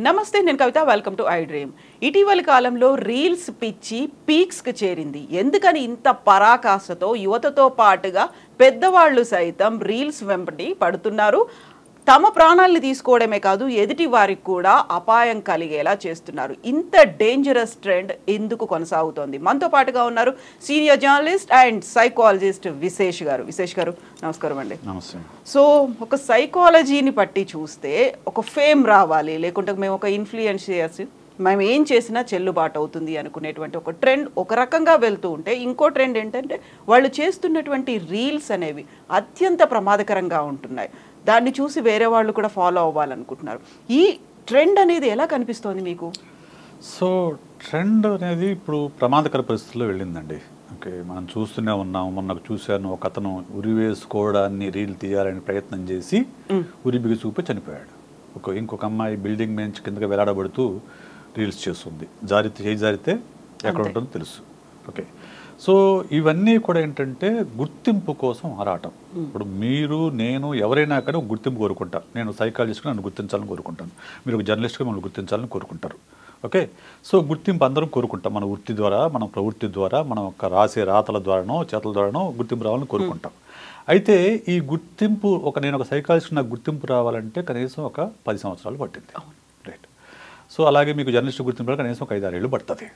నమస్తే, నేను Kavitha. Welcome to I dream. ఇటీవలి కాలంలో రీల్స్ పిచ్చి పీక్స్కి చేరింది. ఎందుకని ఇంత పరాకాష్ఠతో యువతతో పాటుగా పెద్దవాళ్ళు సైతం రీల్స్ వెంబడి పడుతున్నారు. తమ ప్రాణాలను తీసుకోవడమే కాదు, ఎదుటి వారికి కూడా అపాయం కలిగేలా చేస్తున్నారు. ఇంత డేంజరస్ ట్రెండ్ ఎందుకు కొనసాగుతోంది? మనతో పాటుగా ఉన్నారు సీనియర్ జర్నలిస్ట్ అండ్ సైకాలజిస్ట్ విశేష్ గారు. విశేష్ గారు, నమస్కారం అండి. నమస్తే. సో ఒక సైకాలజీని బట్టి చూస్తే ఒక ఫేమ్ రావాలి, లేకుంటే మేము ఒక ఇన్ఫ్లుయెన్షియర్స్, మేము ఏం చేసినా చెల్లుబాటు అవుతుంది అనుకునేటువంటి ఒక ట్రెండ్ ఒక రకంగా వెళ్తూ ఉంటే, ఇంకో ట్రెండ్ ఏంటంటే వాళ్ళు చేస్తున్నటువంటి రీల్స్ అనేవి అత్యంత ప్రమాదకరంగా ఉంటున్నాయి. దాన్ని చూసి వేరే వాళ్ళు కూడా ఫాలో అవ్వాలనుకుంటున్నారు. ఈ ట్రెండ్ అనేది ఎలా కనిపిస్తోంది మీకు? సో ట్రెండ్ అనేది ఇప్పుడు ప్రమాదకర పరిస్థితుల్లో వెళ్ళిందండి. ఓకే, మనం చూస్తూనే ఉన్నాం. మొన్న చూశాను, ఒక అతను ఉరి వేసుకోవడాన్ని రీల్ తీయాలని ప్రయత్నం చేసి ఉరి బిగి చూపి చనిపోయాడు. ఇంకొక అమ్మాయి బిల్డింగ్ నుంచి కిందకి వేలాడబడుతూ రీల్స్ చేస్తుంది. జారితే ఎక్కడ ఉంటుందో తెలుసు. ఓకే, సో ఇవన్నీ కూడా ఏంటంటే గుర్తింపు కోసం ఆరాటం. ఇప్పుడు మీరు, నేను, ఎవరైనా కానీ ఒక గుర్తింపు కోరుకుంటారు. నేను సైకాలజిస్ట్గా నన్ను గుర్తించాలని కోరుకుంటాను, మీరు ఒక జర్నలిస్ట్గా మనల్ని గుర్తించాలని కోరుకుంటారు. ఓకే, సో గుర్తింపు అందరం కోరుకుంటాం. మన వృత్తి ద్వారా, మన ప్రవృత్తి ద్వారా, మనం ఒక రాసే రాతల ద్వారానో చేతల ద్వారానో గుర్తింపు రావాలని కోరుకుంటాం. అయితే ఈ గుర్తింపు నేను ఒక సైకాలజిస్ట్, నాకు గుర్తింపు రావాలంటే కనీసం ఒక 10 సంవత్సరాలు పట్టింది. రైట్. సో అలాగే మీకు జర్నలిస్ట్ గుర్తింపు కనీసం ఒక 5-6 ఏళ్ళు పడుతుంది.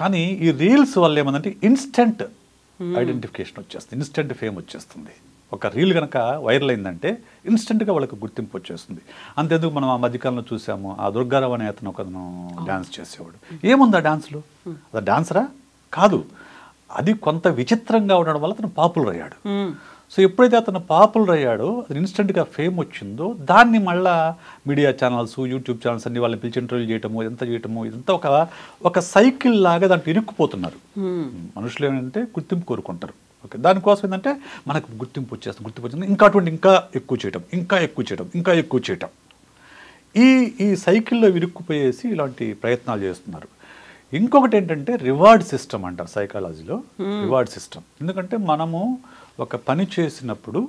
కానీ ఈ రీల్స్ వల్ల ఏమందంటే ఇన్స్టెంట్ ఐడెంటిఫికేషన్ వచ్చేస్తుంది, ఇన్స్టెంట్ ఫేమ్ వచ్చేస్తుంది. ఒక రీల్ కనుక వైరల్ అయిందంటే ఇన్స్టెంట్గా వాళ్ళకి గుర్తింపు వచ్చేస్తుంది. అంతేందుకు మనం ఆ మధ్యకాలంలో చూసాము, ఆ దుర్గారావు అనే అతను ఒకను డ్యాన్స్ చేసేవాడు. ఏముంది ఆ డాన్స్లో? అది డాన్సరా? కాదు. అది కొంత విచిత్రంగా ఉండడం వల్ల అతను పాపులర్ అయ్యాడు. సో ఎప్పుడైతే అతను పాపులర్ అయ్యాడో, అది ఇన్స్టెంట్గా ఫేమ్ వచ్చిందో, దాన్ని మళ్ళా మీడియా ఛానల్స్, యూట్యూబ్ ఛానల్స్ అన్ని వాళ్ళని పిలిచి ఇంటర్వ్యూ చేయటము, ఇదంతా ఒక సైకిల్ లాగా దాంట్లో ఇరుక్కుపోతున్నారు. మనుషులు ఏంటంటే గుర్తింపు కోరుకుంటారు. ఓకే, దానికోసం ఏంటంటే మనకు గుర్తింపు వచ్చింది, ఇంకా ఎక్కువ చేయటం. ఈ సైకిల్లో ఇరుక్కుపోయేసి ఇలాంటి ప్రయత్నాలు చేస్తున్నారు. ఇంకొకటి ఏంటంటే రివార్డ్ సిస్టమ్ అంటారు సైకాలజీలో. రివార్డ్ సిస్టమ్ ఎందుకంటే మనము ఒక పని చేసినప్పుడు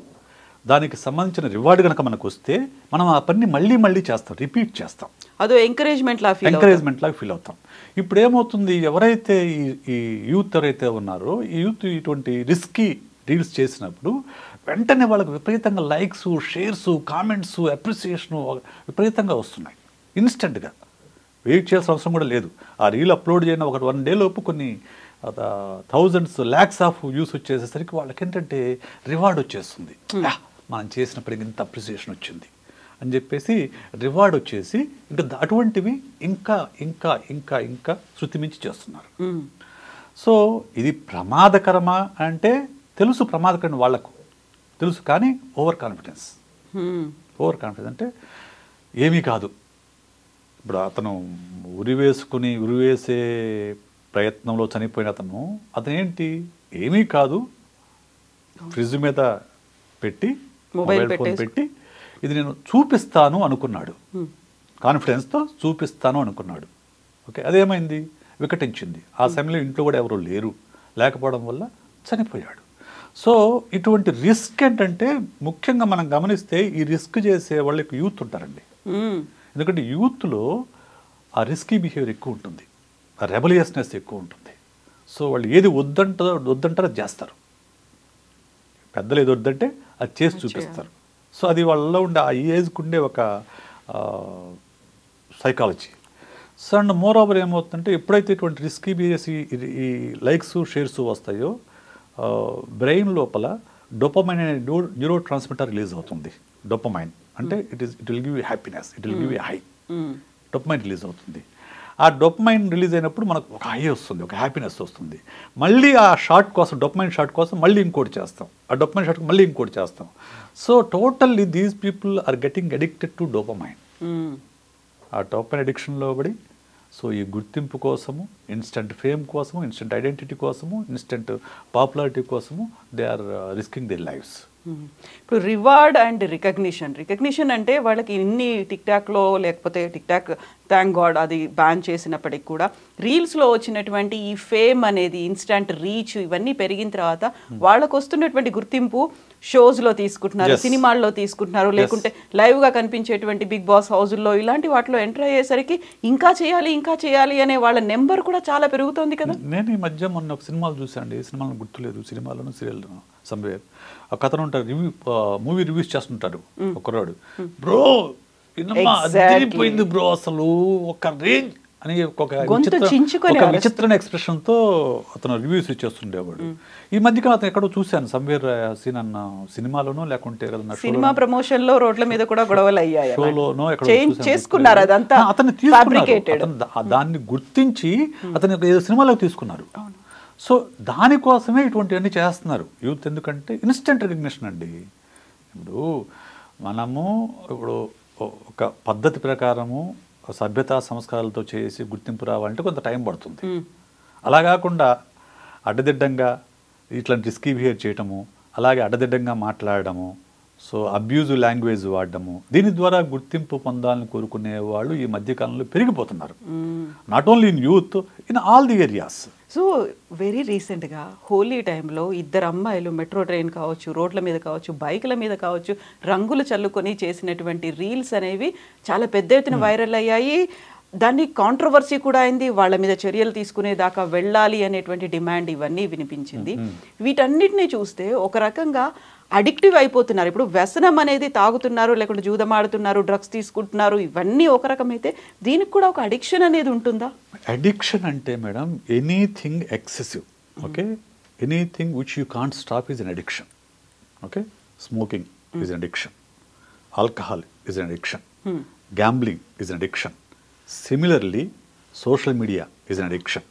దానికి సంబంధించిన రివార్డ్ కనుక మనకు వస్తే మనం ఆ పని మళ్ళీ చేస్తాం, రిపీట్ చేస్తాం. అదో ఎంకరేజ్మెంట్ లాగా ఫీల్ అవుతాం. ఇప్పుడు ఏమవుతుంది, ఎవరైతే ఈ యూత్ ఎవరైతే ఉన్నారో, ఈ యూత్ ఇటువంటి రిస్కీ రీల్స్ చేసినప్పుడు వెంటనే వాళ్ళకి విపరీతంగా లైక్స్, షేర్స్, కామెంట్స్, అప్రిసియేషను విపరీతంగా వస్తున్నాయి. ఇన్స్టెంట్గా వెయిట్ చేయాల్సిన అవసరం కూడా లేదు. ఆ రీల్ అప్లోడ్ చేయడం ఒక 1 డే లోపు కొన్ని థౌజండ్స్, ల్యాక్స్ ఆఫ్ వ్యూస్ వచ్చేసేసరికి వాళ్ళకి ఏంటంటే రివార్డ్ వచ్చేస్తుంది. మనం చేసినప్పటికీ ఇంత అప్రిసియేషన్ వచ్చింది అని చెప్పేసి రివార్డ్ వచ్చేసి ఇంకా అటువంటివి ఇంకా శృతిమించి చేస్తున్నారు. సో ఇది ప్రమాదకరమా అంటే తెలుసు, ప్రమాదకరం వాళ్ళకు తెలుసు. కానీ ఓవర్ కాన్ఫిడెన్స్ అంటే ఏమీ కాదు. ఇప్పుడు అతను ఉరివేసే ప్రయత్నంలో చనిపోయిన అతను ఏంటి, ఏమీ కాదు, ఫ్రిడ్జ్ మీద పెట్టి మొబైల్ ఫోన్ పెట్టి ఇది నేను చూపిస్తాను అనుకున్నాడు. కాన్ఫిడెన్స్తో చూపిస్తాను అనుకున్నాడు. ఓకే, అదేమైంది, వికటించింది. ఆ సమయంలో ఇంట్లో కూడా ఎవరు లేకపోవడం వల్ల చనిపోయాడు. సో ఇటువంటి రిస్క్ ఏంటంటే ముఖ్యంగా మనం గమనిస్తే ఈ రిస్క్ చేసే వాళ్ళకి యూత్ ఉంటారండి. ఎందుకంటే యూత్లో ఆ రిస్కీ బిహేవియర్ ఎక్కువ ఉంటుంది, ఆ రెబలియస్నెస్ ఎక్కువ ఉంటుంది. సో వాళ్ళు ఏది వద్దంటారో చేస్తారు. పెద్దలు ఏది వద్దంటే అది చేసి చూపిస్తారు. సో అది వాళ్ళలో ఉండే ఆ ఏజ్కి ఉండే ఒక psychology. So and more over ఏమవుతుందంటే ఎప్పుడైతే ఇటువంటి రిస్కీ బిహేవియర్స్, ఈ లైక్స్, షేర్స్ వస్తాయో, బ్రెయిన్ లోపల డోపమైన్ అనే న్యూరో ట్రాన్స్మిటర్ రిలీజ్ అవుతుంది. డోపమైన్ అంటే it will give you happiness, it will give you high. Dopamine release అవుతుంది. ఆ డోపమైన్ రిలీజ్ అయినప్పుడు మనకు ఒక హై వస్తుంది, ఒక హ్యాపీనెస్ వస్తుంది. మళ్ళీ ఆ షాట్ కోసం, డోపమైన్ షాట్ కోసం మళ్ళీ ఇంకోటి చేస్తాం, ఆ డోపమైన్ షాట్కి మళ్ళీ ఇంకోటి చేస్తాం. So totally these people are getting addicted to dopamine. ఆ డోపమైన్ అడిక్షన్లో పడి, సో ఈ గుర్తింపు కోసము, ఇన్స్టెంట్ ఫేమ్ కోసము, ఇన్స్టెంట్ ఐడెంటిటీ కోసము, ఇన్స్టెంట్ పాపులారిటీ కోసము they are risking their lives. ఇప్పుడు రివార్డ్ అండ్ రికగ్నిషన్ అంటే వాళ్ళకి ఇన్ని టిక్టాక్లో, లేకపోతే టిక్టాక్ థ్యాంక్ గాడ్ అది బ్యాన్ చేసినప్పటికి కూడా రీల్స్లో వచ్చినటువంటి ఈ ఫేమ్ అనేది, ఇన్స్టంట్ రీచ్, ఇవన్నీ పెరిగిన తర్వాత వాళ్ళకు వస్తున్నటువంటి గుర్తింపు షోస్ లో తీసుకుంటున్నారు, సినిమాల్లో తీసుకుంటున్నారు, లేకుంటే లైవ్ గా కనిపించేటువంటి బిగ్ బాస్ హౌజుల్లో ఇలాంటి వాటిలో ఎంటర్ అయ్యేసరికి ఇంకా చేయాలి అనే వాళ్ళ నెంబర్ కూడా చాలా పెరుగుతోంది కదా. నేను ఈ మధ్య మొన్న ఒక సినిమాలు చూసాండి, సినిమాలను గుర్తులేదు, సినిమాలను సీరియల్లోనూ సంవేర్ ఒక కథను ఉంటారు, మూవీ రివ్యూస్ చేస్తుంటారు ఒకరోడు, బ్రో ఇన్నమ్మా అదిరిపోయింది బ్రో అసలు ఒక రేంజ్ అని ఒక విచిత్రమైన ఎక్స్ప్రెషన్ తో అతను రివ్యూస్ ఇచ్చేస్తుండేవాడు. ఈ మధ్యకాలం అతను ఎక్కడో చూశాను, సంవేర్ సీన్ అన్న సినిమాలోనో లేకుంటే సినిమా ప్రమోషన్ లో రోడ్ల మీద కూడా గొడవలు అయ్యాయి, షోలోనో చేసుకున్నారు, అదంతా అతను తీసుకున్నారు, దాన్ని గుర్తించి అతను ఏదో సినిమాలోకి తీసుకున్నారు. సో దానికోసమే ఇటువంటివన్నీ చేస్తున్నారు యూత్. ఎందుకంటే ఇన్స్టెంట్ రికగ్నిషన్ అండి. ఇప్పుడు మనము ఒక పద్ధతి ప్రకారము సభ్యతా సంస్కారాలతో చేసి గుర్తింపు రావాలంటే కొంత టైం పడుతుంది. అలా కాకుండా అడ్డదిడ్డంగా ఇట్లాంటి రిస్కీ బిహేవ్ చేయటము, అలాగే అడ్డదిడ్డంగా మాట్లాడడము, సో అబ్యూజివ్ లాంగ్వేజ్ వాడడము, దీని ద్వారా గుర్తింపు పొందాలని కోరుకునే వాళ్ళు ఈ మధ్యకాలంలో పెరిగిపోతున్నారు. Not only in youth, in all the areas. So very రీసెంట్గా హోలీ టైంలో ఇద్దరు అమ్మాయిలు మెట్రో ట్రైన్ కావచ్చు, రోడ్ల మీద కావచ్చు, బైకుల మీద కావచ్చు, రంగులు చల్లుకొని చేసినటువంటి రీల్స్ అనేవి చాలా పెద్ద ఎత్తున వైరల్ అయ్యాయి. దాన్ని కాంట్రవర్సీ కూడా అయింది, వాళ్ళ మీద చర్యలు తీసుకునేదాకా వెళ్ళాలి అనేటువంటి డిమాండ్ ఇవన్నీ వినిపించింది. వీటన్నిటిని చూస్తే ఒక రకంగా అడిక్టివ్ అయిపోతున్నారు. ఇప్పుడు వ్యసనం అనేది తాగుతున్నారు, లేకుంటే జూదమాడుతున్నారు, డ్రగ్స్ తీసుకుంటున్నారు, ఇవన్నీ ఒక రకమైతే దీనికి కూడా ఒక అడిక్షన్ అనేది ఉంటుందా? అడిక్షన్ అంటే madam anything excessive, okay, anything which you can't stop is an addiction. Okay, smoking is an addiction, alcohol is an addiction, gambling is an addiction, similarly social media is an addiction,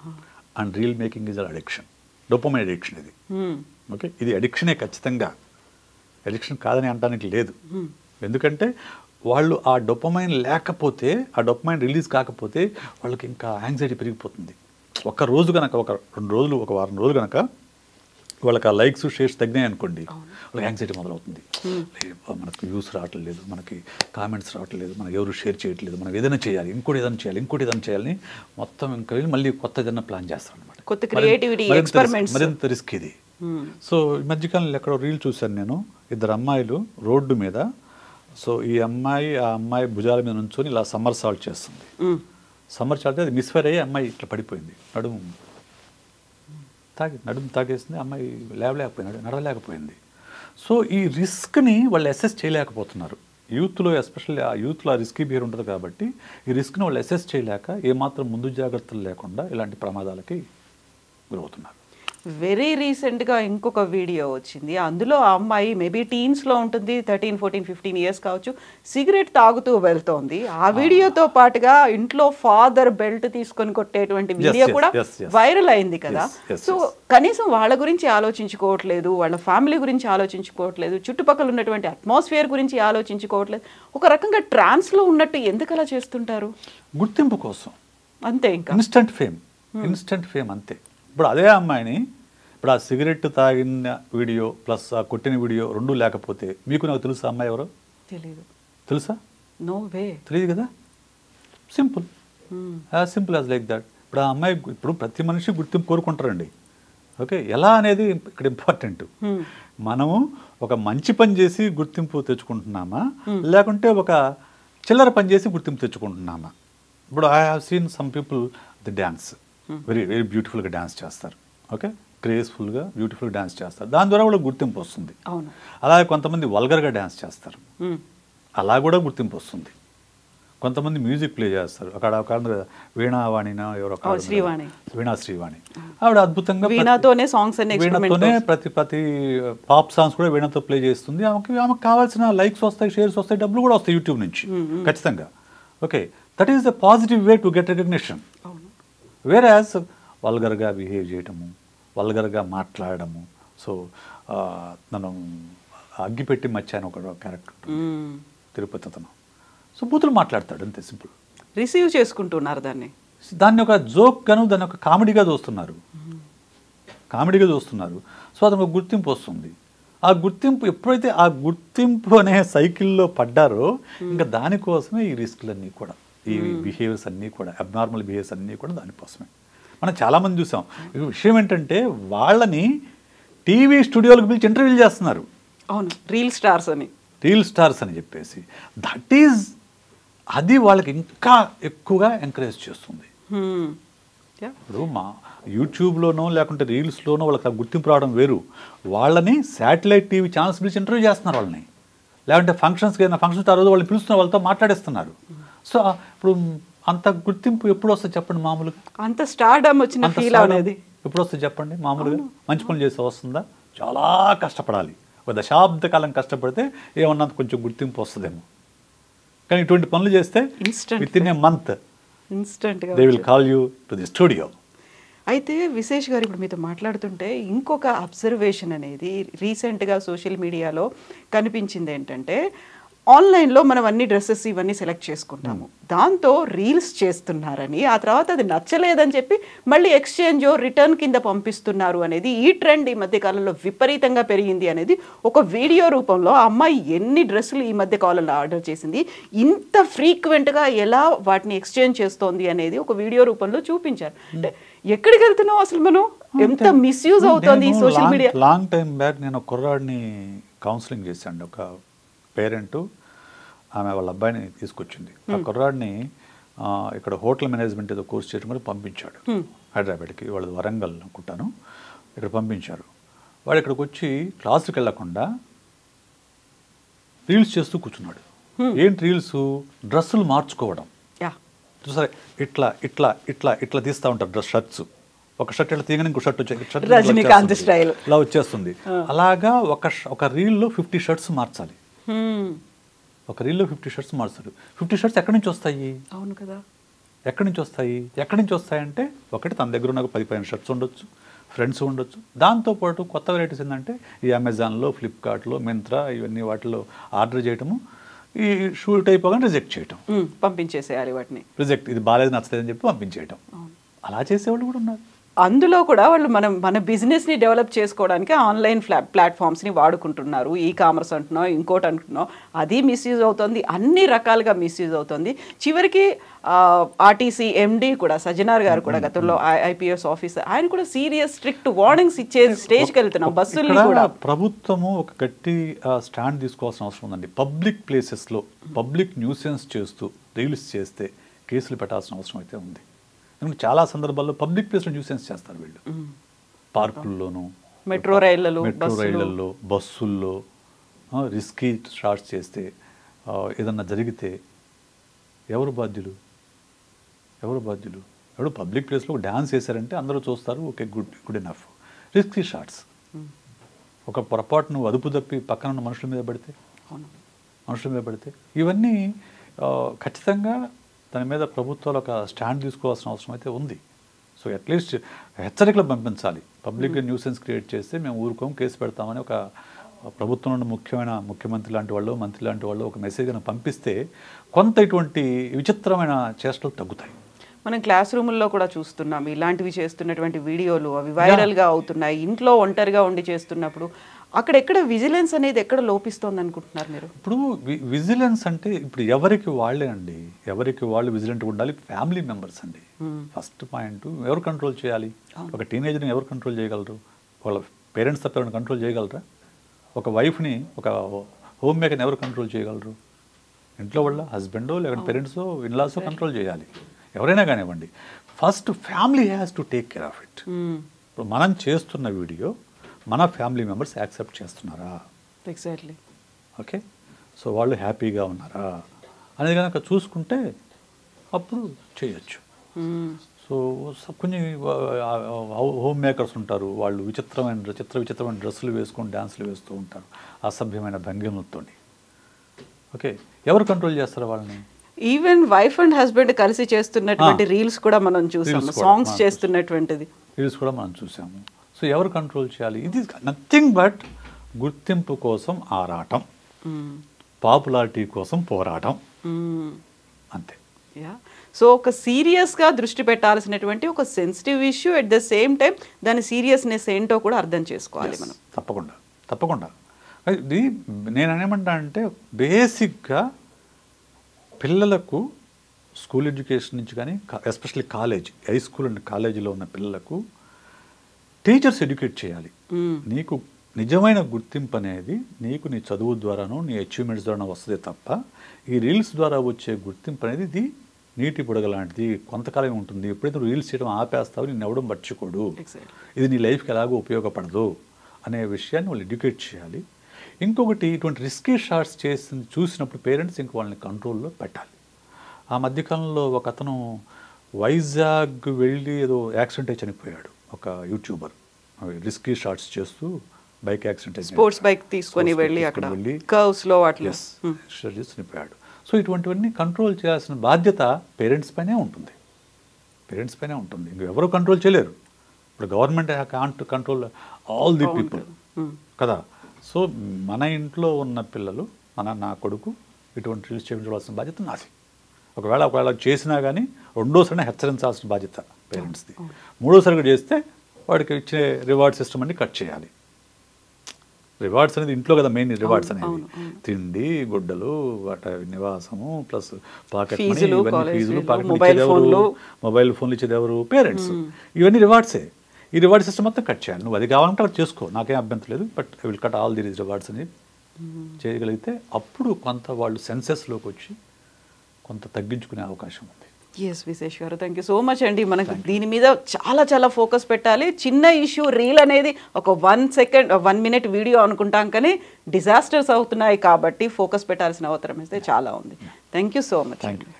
and reel making is an addiction. Dopamine addiction ఇది. Okay, ఇది అడిక్షనే ఖచ్చితంగా, addiction కాదని అనడానికి లేదు. ఎందుకంటే వాళ్ళు ఆ dopamine లేకపోతే, ఆ డోపమైన్ రిలీజ్ కాకపోతే వాళ్ళకి ఇంకా యాంగ్జైటీ పెరిగిపోతుంది. ఒక రోజు కనుక, ఒక 2 రోజులు, ఒక వారం రోజులు కనుక వాళ్ళకి ఆ లైక్స్ షేర్స్ తగ్గినాయి అనుకోండి, వాళ్ళకి యాంగ్జైటీ మొదలవుతుంది. మనకు వ్యూస్ రావట్లేదు, మనకి కామెంట్స్ రావట్లేదు, మనకు ఎవరు షేర్ చేయట్లేదు, మనం ఏదైనా చేయాలి, ఇంకోటి ఏదైనా చేయాలని మొత్తం ఇంకా వెళ్ళి మళ్ళీ కొత్త ఏదైనా ప్లాన్ చేస్తారు అనమాట. మరింత రిస్క్ ఇది. సో ఈ మధ్యకాలంలో ఎక్కడో రీల్ చూశాను నేను, 2 అమ్మాయిలు రోడ్డు మీద, సో ఈ అమ్మాయి ఆ అమ్మాయి భుజాల మీద నుంచొని ఇలా సమ్మర్ సాల్ట్ చేస్తుంది. సమ్మర్ సాల్ట్ అది మిస్ఫైర్ అయ్యి అమ్మాయి ఇట్లా పడిపోయింది, నడుము తాగేసింది, అమ్మాయి నడవలేకపోయింది. సో ఈ రిస్క్ని వాళ్ళు అసెస్ చేయలేకపోతున్నారు. యూత్లో ఎస్పెషల్లీ ఆ యూత్లో ఆ రిస్కీ బిహేవియర్ ఉంటుంది కాబట్టి ఈ రిస్క్ని వాళ్ళు అసెస్ చేయలేక ఏమాత్రం ముందు జాగ్రత్తలు లేకుండా ఇలాంటి ప్రమాదాలకి గురవుతున్నారు. వెరీ రీసెంట్గా ఇంకొక వీడియో వచ్చింది, అందులో ఆ అమ్మాయి మేబీ టీన్స్లో ఉంటుంది, 13, 14, 15 ఇయర్స్ కావచ్చు, సిగరెట్ తాగుతూ వెళ్తోంది. ఆ వీడియోతో పాటుగా ఇంట్లో ఫాదర్ బెల్ట్ తీసుకొని కొట్టేటువంటి వీడియో కూడా వైరల్ అయింది కదా. సో కనీసం వాళ్ళ గురించి ఆలోచించుకోవట్లేదు, వాళ్ళ ఫ్యామిలీ గురించి ఆలోచించుకోవట్లేదు, చుట్టుపక్కల ఉన్నటువంటి అట్మాస్ఫియర్ గురించి ఆలోచించుకోవట్లేదు. ఒక రకంగా ట్రాన్స్లో ఉన్నట్టు ఎందుకు అలా చేస్తుంటారు? గుర్తింపు కోసం అంతే, ఇంకా ఇన్స్టెంట్ ఫేమ్ అంతే. ఇప్పుడు అదే అమ్మాయిని ఇప్పుడు ఆ సిగరెట్ తాగిన వీడియో ప్లస్ ఆ కొట్టిన వీడియో 2 లేకపోతే మీకు నాకు తెలుసా అమ్మాయి ఎవరో? తెలియదు. తెలుసా? No way. తెలియదు కదా. Simple, as simple as like that. ఇప్పుడు ఆ అమ్మాయి, ఇప్పుడు ప్రతి మనిషి గుర్తింపు కోరుకుంటారండి. ఓకే, ఎలా అనేది ఇక్కడ ఇంపార్టెంట్. మనము ఒక మంచి పని చేసి గుర్తింపు తెచ్చుకుంటున్నామా, లేకుంటే ఒక చిల్లర పని చేసి గుర్తింపు తెచ్చుకుంటున్నామా? ఇప్పుడు I have seen some people the dance, very very బ్యూటిఫుల్గా డ్యాన్స్ చేస్తారు. ఓకే, గ్రేస్ఫుల్గా బ్యూటిఫుల్గా డ్యాన్స్ చేస్తారు, దాని ద్వారా కూడా గుర్తింపు వస్తుంది. అలాగే కొంతమంది వల్గర్గా డ్యాన్స్ చేస్తారు, అలా కూడా గుర్తింపు వస్తుంది. కొంతమంది మ్యూజిక్ ప్లే చేస్తారు, అక్కడ ఒక వీణావాణినా ఎవరో వీణా శ్రీవాణి, ఆవిడ అద్భుతంగా వీణాతోనే ప్రతి పాప్ సాంగ్స్ కూడా వీణాతో ప్లే చేస్తుంది. ఆమెకు కావాల్సిన లైక్స్ వస్తాయి, షేర్స్ వస్తాయి, డబ్బులు కూడా వస్తాయి యూట్యూబ్ నుంచి ఖచ్చితంగా. Okay, that is the positive way to get recognition. వేరాజ్ వల్గర్గా బిహేవ్ చేయటము, వల్గర్గా మాట్లాడము, సో నన్ను అగ్గిపెట్టి మచ్చాను ఒక క్యారెక్టర్ తిరుపతి అతను, సో బూతులు మాట్లాడతాడు, అంతే సింపుల్. రిసీవ్ చేసుకుంటున్నారు దాన్ని ఒక జోక్ గాను, దాన్ని ఒక కామెడీగా చూస్తున్నారు. సో అతను ఒక గుర్తింపు వస్తుంది. ఆ గుర్తింపు ఎప్పుడైతే ఆ గుర్తింపు అనే సైకిల్లో పడ్డారో ఇంకా దానికోసమే ఈ రిస్క్లన్నీ కూడా, ఈ బిహేవియర్స్ అన్నీ కూడా, అబ్నార్మల్ బిహేవియర్స్ అన్నీ కూడా దానికోసమే. మనం చాలామంది చూసాం. విషయం ఏంటంటే వాళ్ళని టీవీ స్టూడియోలకు పిలిచి ఇంటర్వ్యూలు చేస్తున్నారు. అవును, రీల్ స్టార్స్ అని. రీల్ స్టార్స్ అని చెప్పేసి అది వాళ్ళకి ఇంకా ఎక్కువగా ఎంకరేజ్ చేస్తుంది. ఇప్పుడు మా యూట్యూబ్లోనో లేకుంటే రీల్స్లోనో వాళ్ళకి గుర్తింపు రావడం వేరు. వాళ్ళని శాటిలైట్ టీవీ ఛానల్స్ పిలిచి ఇంటర్వ్యూ చేస్తున్నారు వాళ్ళని, లేకుంటే ఫంక్షన్స్కి ఏదైనా ఫంక్షన్స్ ఆ రోజు వాళ్ళు పిలుస్తున్నారు, వాళ్ళతో మాట్లాడేస్తున్నారు. సో ఇప్పుడు అంత గుర్తింపు ఎప్పుడు వస్తుంది చెప్పండి? మామూలుగా అంత స్టార్డమ్ వచ్చిన ఫీల్ అనేది ఎప్పుడు వస్తుంది చెప్పండి? మామూలుగా మంచి పనులు చేస్తే వస్తుందా? చాలా కష్టపడాలి, ఒక దశాబ్ద కాలం కష్టపడితే ఏమన్నా కొంచెం గుర్తింపు వస్తుందేమో. కానీ ఇటువంటి పనులు చేస్తే విత్ ఇన్ ఏ మంత్ ఇన్స్టెంట్గా they will call you to the studio. అయితే విశేష్ గారు ఇప్పుడు మీతో మాట్లాడుతుంటే ఇంకొక అబ్జర్వేషన్ అనేది రీసెంట్గా సోషల్ మీడియాలో కనిపించింది ఏంటంటే, ఆన్లైన్లో మనం అన్ని డ్రెస్సెస్ ఇవన్నీ సెలెక్ట్ చేసుకుంటాము, దాంతో రీల్స్ చేస్తున్నారని, ఆ తర్వాత అది నచ్చలేదని చెప్పి మళ్ళీ ఎక్స్చేంజ్ రిటర్న్ కింద పంపిస్తున్నారు అనేది ఈ ట్రెండ్ ఈ మధ్య కాలంలో విపరీతంగా పెరిగింది అనేది ఒక వీడియో రూపంలో ఆ అమ్మాయి ఎన్ని డ్రెస్సులు ఈ మధ్య కాలంలో ఆర్డర్ చేసింది, ఇంత ఫ్రీక్వెంట్గా ఎలా వాటిని ఎక్స్చేంజ్ చేస్తోంది అనేది ఒక వీడియో రూపంలో చూపించారు. అంటే ఎక్కడికి వెళ్తున్నాం అసలు మనం, ఎంత మిస్యూజ్ అవుతుంది ఈ social media. Long time back నేను ఒక కుర్రాడిని కౌన్సిలింగ్ చేశాను. ఒక పేరెంట్ ఆమె వాళ్ళ అబ్బాయిని తీసుకొచ్చింది. ఆ కుర్రాడిని ఇక్కడ హోటల్ మేనేజ్మెంట్ ఏదో కోర్స్ చేయడం కూడా పంపించాడు హైదరాబాద్కి. వాళ్ళది వరంగల్ అనుకుంటాను. ఇక్కడ పంపించారు. వాడు ఇక్కడికి వచ్చి క్లాసుకి వెళ్ళకుండా రీల్స్ చేస్తూ కూర్చున్నాడు. ఏంటి రీల్స్? డ్రెస్సులు మార్చుకోవడం. సరే ఇట్లా ఇట్లా ఇట్లా ఇట్లా తీస్తూ ఉంటారు డ్రెస్ షర్ట్స్. ఒక షర్ట్ ఇట్లా తీయగానే ఇంకో షర్ట్ వచ్చేది, రజనీకాంత్ స్టైల్ ఇలా వచ్చేస్తుంది. అలాగా ఒక రీల్లో 50 షర్ట్స్ మార్చాలి. ఒక రీల్లో 50 షర్ట్స్ మార్చారు. 50 షర్ట్స్ ఎక్కడి నుంచి వస్తాయి? అవును కదా, ఎక్కడి నుంచి వస్తాయంటే, ఒకటి తన దగ్గర ఉన్న 10-15 షర్ట్స్ ఉండొచ్చు, ఫ్రెండ్స్ ఉండొచ్చు. దాంతోపాటు కొత్త వెరైటీస్ ఏంటంటే ఈ అమెజాన్లో, ఫ్లిప్కార్ట్లో, మింత్రా ఇవన్నీ వాటిలో ఆర్డర్ చేయటము, ఈ షూట్ అయిపోగానే రిజెక్ట్ చేయటం, పంపించేసేయాలి వాటిని. రిజెక్ట్, ఇది బాగాలేదు నచ్చలేదని చెప్పి పంపించేయటం. అలా చేసేవాళ్ళు కూడా ఉన్నారు. అందులో కూడా వాళ్ళు మన బిజినెస్ని డెవలప్ చేసుకోవడానికి ఆన్లైన్ ప్లాట్ఫామ్స్ని వాడుకుంటున్నారు. ఈ కామర్స్ అంటున్నాం, ఇంకోటి అంటున్నాం, అది మిస్యూజ్ అవుతుంది, అన్ని రకాలుగా మిస్యూజ్ అవుతుంది. చివరికి ఆర్టీసీ ఎండి కూడా సజ్జనార్ గారు కూడా గతంలో ఐపీఎస్ ఆఫీసర్, ఆయన కూడా సీరియస్ స్ట్రిక్ట్ వార్నింగ్స్ ఇచ్చే స్టేజ్కి వెళ్తున్నాం. బస్సులు కూడా ప్రభుత్వము ఒక గట్టి స్టాండ్ తీసుకోవాల్సిన అవసరం ఉందండి. పబ్లిక్ ప్లేసెస్లో పబ్లిక్ న్యూసెన్స్ చేస్తూ రీల్స్ చేస్తే కేసులు పెట్టాల్సిన అవసరం అయితే ఉంది. ఎందుకంటే చాలా సందర్భాల్లో పబ్లిక్ ప్లేస్లో న్యూసెన్స్ చేస్తారు వీళ్ళు. పార్కుల్లోనూ, మెట్రో రైళ్లలో, బస్సుల్లో రిస్కీ షాట్స్ చేస్తే ఏదన్నా జరిగితే ఎవరు బాధ్యులు? ఎవరు పబ్లిక్ ప్లేస్లో డ్యాన్స్ చేశారంటే అందరూ చూస్తారు, okay, good enough. Risky shots, ఒక పొరపాటు నువ్వు అదుపు తప్పి పక్కన ఉన్న మనుషుల మీద పడితే ఇవన్నీ ఖచ్చితంగా దాని మీద ప్రభుత్వాలు ఒక స్టాండ్ తీసుకోవాల్సిన అవసరం అయితే ఉంది. సో అట్లీస్ట్ హెచ్చరికలు పంపించాలి. పబ్లిక్గా న్యూసెన్స్ క్రియేట్ చేస్తే మేము ఊరుకోం, కేసు పెడతామని ఒక ప్రభుత్వం నుండి ముఖ్యమంత్రి లాంటి వాళ్ళు, మంత్రి లాంటి వాళ్ళు ఒక మెసేజ్ పంపిస్తే కొంత ఇటువంటి విచిత్రమైన చేష్టలు తగ్గుతాయి. మనం క్లాస్ రూముల్లో కూడా చూస్తున్నాం ఇలాంటివి చేస్తున్నటువంటి వీడియోలు, అవి వైరల్గా అవుతున్నాయి. ఇంట్లో ఒంటరిగా ఉండి చేస్తున్నప్పుడు అక్కడెక్కడ విజిలెన్స్ అనేది ఎక్కడ లోపిస్తోంది అనుకుంటున్నారు మీరు? ఇప్పుడు విజిలెన్స్ అంటే ఇప్పుడు ఎవరికి వాళ్ళు విజిలెంట్ ఉండాలి. ఫ్యామిలీ మెంబర్స్ అండి ఫస్ట్ పాయింట్. ఎవరు కంట్రోల్ చేయాలి? ఒక టీనేజర్ని ఎవరు కంట్రోల్ చేయగలరు? వాళ్ళ పేరెంట్స్ తప్ప ఎవరిని కంట్రోల్ చేయగలరా? ఒక వైఫ్ని, ఒక హోమ్ మేకర్ని ఎవరు కంట్రోల్ చేయగలరు? ఇంట్లో వాళ్ళ హస్బెండో లేకపోతే పేరెంట్సో ఇన్లాసో కంట్రోల్ చేయాలి. ఎవరైనా కానివ్వండి, first family has to take care of it. ఇప్పుడు మనం చేస్తున్న వీడియో మన ఫ్యామిలీ మెంబర్స్ యాక్సెప్ట్ చేస్తున్నారా? ఎగ్జాక్ట్లీ. ఓకే, సో వాళ్ళు హ్యాపీగా ఉన్నారా అనేది కనుక చూసుకుంటే అప్పుడు చేయొచ్చు. సో కొన్ని హోమ్ మేకర్స్ ఉంటారు, వాళ్ళు విచిత్రమైన డ్రెస్సులు వేసుకొని డ్యాన్సులు వేస్తూ ఉంటారు అసభ్యమైన భంగిమలతో. ఓకే, ఎవరు కంట్రోల్ చేస్తారు వాళ్ళని? ఈవెన్ వైఫ్ అండ్ హస్బెండ్ కలిసి చేస్తున్నటువంటి రీల్స్ కూడా మనం చూసాము, సాంగ్స్ చేస్తున్నటువంటిది రీల్స్ కూడా మనం చూసాము. సో ఎవరు కంట్రోల్ చేయాలి? ఇది నథింగ్ బట్ గుర్తింపు కోసం ఆరాటం, పాపులారిటీ కోసం పోరాటం, అంతే. సో ఒక సీరియస్గా దృష్టి పెట్టాల్సినటువంటి ఒక sensitive issue, at the same time దాని సీరియస్నెస్ ఏంటో కూడా అర్థం చేసుకోవాలి మనం. తప్పకుండా ఇది నేనేమంటా అంటే, బేసిక్గా పిల్లలకు స్కూల్ ఎడ్యుకేషన్ నుంచి కానీ especially college, high school and కాలేజీలో ఉన్న పిల్లలకు టీచర్స్ ఎడ్యుకేట్ చేయాలి. నిజమైన గుర్తింపు అనేది నీకు నీ చదువు ద్వారానో నీ అచీవ్మెంట్స్ ద్వారా వస్తుంది తప్ప ఈ రీల్స్ ద్వారా వచ్చే గుర్తింపు అనేది ఇది నీటి బుడగ లాంటిది, కొంతకాలం ఉంటుంది. ఎప్పుడైతే నువ్వు రీల్స్ చేయడం ఆపేస్తావో నేను ఎవడం పట్టుకోడు, ఇది నీ లైఫ్కి ఎలాగో ఉపయోగపడదు అనే విషయాన్ని వాళ్ళు ఎడ్యుకేట్ చేయాలి. ఇంకొకటి, ఇటువంటి రిస్కీ షాట్స్ చూసినప్పుడు పేరెంట్స్ ఇంక వాళ్ళని కంట్రోల్లో పెట్టాలి. ఆ మధ్యకాలంలో ఒక అతను వైజాగ్ వెళ్ళి ఏదో యాక్సిడెంట్ అయి చనిపోయాడు, ఒక యూట్యూబర్. రిస్కీ షాట్స్ చేస్తూ బైక్ యాక్సిడెంట్ అయింది, స్పోర్ట్స్ బైక్ తీసుకొని వెళ్ళి అక్కడ కర్వ్స్లో వాటిలో చనిపోయాడు. సో ఇటువంటివన్నీ కంట్రోల్ చేయాల్సిన బాధ్యత పేరెంట్స్ పైనే ఉంటుంది, ఇంక ఎవరు కంట్రోల్ చేయలేరు. ఇప్పుడు government can't control all the people కదా. సో మన ఇంట్లో ఉన్న పిల్లలు, నా కొడుకు ఇటువంటి రీల్స్ చేయించవలసిన బాధ్యత నాది. ఒకవేళ చేసినా కానీ రెండోసారి హెచ్చరించాల్సిన బాధ్యత పేరెంట్స్ది. మూడోసారి చేస్తే వాడికి ఇచ్చే రివార్డ్ సిస్టమ్ అన్ని కట్ చేయాలి. రివార్డ్స్ అనేది ఇంట్లో కదా మెయిన్ రివార్డ్స్ అనేది, తిండి, గుడ్డలు, వాటి నివాసము, ప్లస్ పాకెట్ మనీ, ఇవన్నీ ఫీజులు, మొబైల్ ఫోన్లు ఇచ్చేది ఎవరు? పేరెంట్స్. ఇవన్నీ రివార్డ్సే. ఈ రివార్డ్ సిస్టమ్ మొత్తం కట్ చేయాలి. నువ్వు అది కావాలంటే అది చేసుకో, నాకేం అభ్యంతరం లేదు, but I will cut all the rewards అని చేయగలిగితే అప్పుడు కొంత వాళ్ళు సెన్సెస్లోకి వచ్చి కొంత తగ్గించుకునే అవకాశం ఉంది. ఎస్ విశేష్ గారు, థ్యాంక్ యూ సో మచ్ అండి. మనకు దీని మీద చాలా ఫోకస్ పెట్టాలి. చిన్న ఇష్యూ రీల్ అనేది ఒక 1 minute వీడియో అనుకుంటాం, కానీ డిజాస్టర్స్ అవుతున్నాయి కాబట్టి ఫోకస్ పెట్టాల్సిన అవసరం అయితే చాలా ఉంది. Thank you so much. Thank you.